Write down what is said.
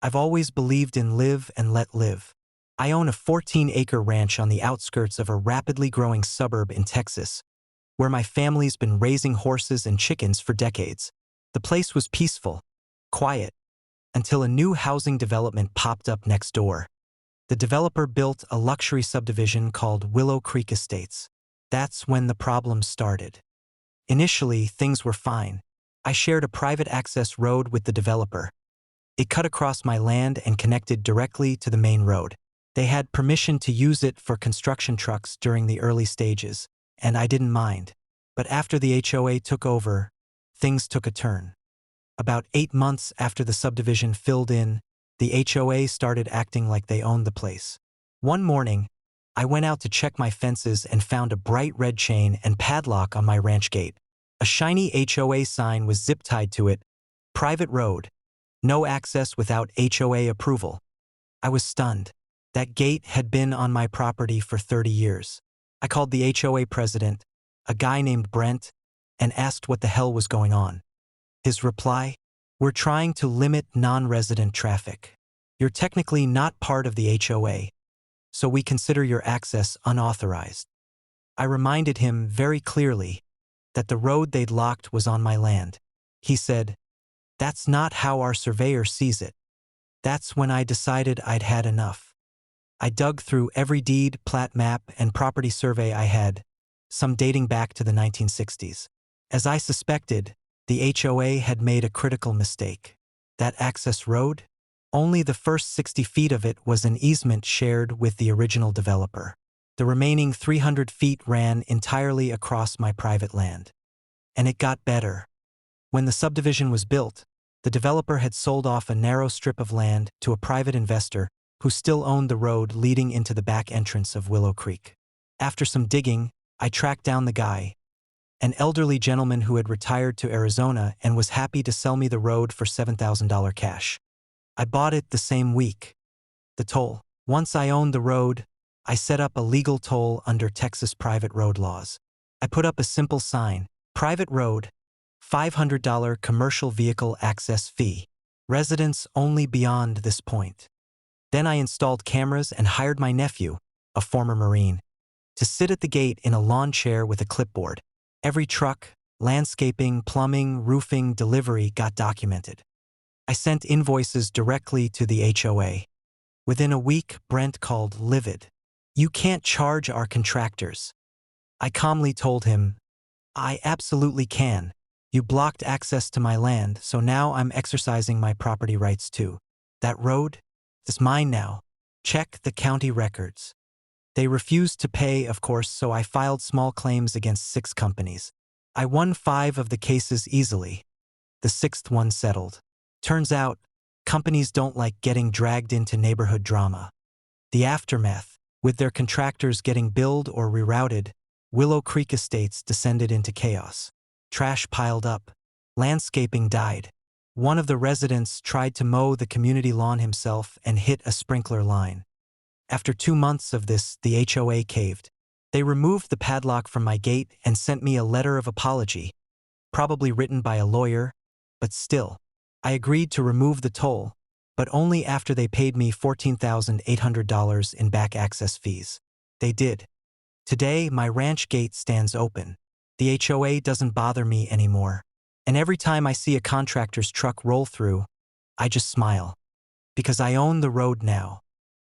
I've always believed in live and let live. I own a 14-acre ranch on the outskirts of a rapidly growing suburb in Texas, where my family's been raising horses and chickens for decades. The place was peaceful, quiet, until a new housing development popped up next door. The developer built a luxury subdivision called Willow Creek Estates. That's when the problems started. Initially, things were fine. I shared a private access road with the developer. It cut across my land and connected directly to the main road. They had permission to use it for construction trucks during the early stages, and I didn't mind. But after the HOA took over, things took a turn. About 8 months after the subdivision filled in, the HOA started acting like they owned the place. One morning, I went out to check my fences and found a bright red chain and padlock on my ranch gate. A shiny HOA sign was zip-tied to it, "Private road. No access without HOA approval." I was stunned. That gate had been on my property for 30 years. I called the HOA president, a guy named Brent, and asked what the hell was going on. His reply: "We're trying to limit non-resident traffic. You're technically not part of the HOA, so we consider your access unauthorized." I reminded him very clearly that the road they'd locked was on my land. He said, "That's not how our surveyor sees it." That's when I decided I'd had enough. I dug through every deed, plat map, and property survey I had, some dating back to the 1960s. As I suspected, the HOA had made a critical mistake. That access road? Only the first 60 feet of it was an easement shared with the original developer. The remaining 300 feet ran entirely across my private land. And it got better. When the subdivision was built, the developer had sold off a narrow strip of land to a private investor who still owned the road leading into the back entrance of Willow Creek. After some digging, I tracked down the guy, an elderly gentleman who had retired to Arizona and was happy to sell me the road for $7,000 cash. I bought it the same week. The toll. Once I owned the road, I set up a legal toll under Texas private road laws. I put up a simple sign: "Private road, $500 commercial vehicle access fee. Residents only beyond this point." Then I installed cameras and hired my nephew, a former Marine, to sit at the gate in a lawn chair with a clipboard. Every truck, landscaping, plumbing, roofing, delivery got documented. I sent invoices directly to the HOA. Within a week, Brent called livid. "You can't charge our contractors." I calmly told him, "I absolutely can. You blocked access to my land, so now I'm exercising my property rights too. That road is mine now. Check the county records." They refused to pay, of course, so I filed small claims against 6 companies. I won 5 of the cases easily. The 6th one settled. Turns out, companies don't like getting dragged into neighborhood drama. The aftermath, with their contractors getting billed or rerouted, Willow Creek Estates descended into chaos. Trash piled up. Landscaping died. One of the residents tried to mow the community lawn himself and hit a sprinkler line. After 2 months of this, the HOA caved. They removed the padlock from my gate and sent me a letter of apology, probably written by a lawyer, but still. I agreed to remove the toll, but only after they paid me $14,800 in back access fees. They did. Today, my ranch gate stands open. The HOA doesn't bother me anymore. And every time I see a contractor's truck roll through, I just smile. Because I own the road now.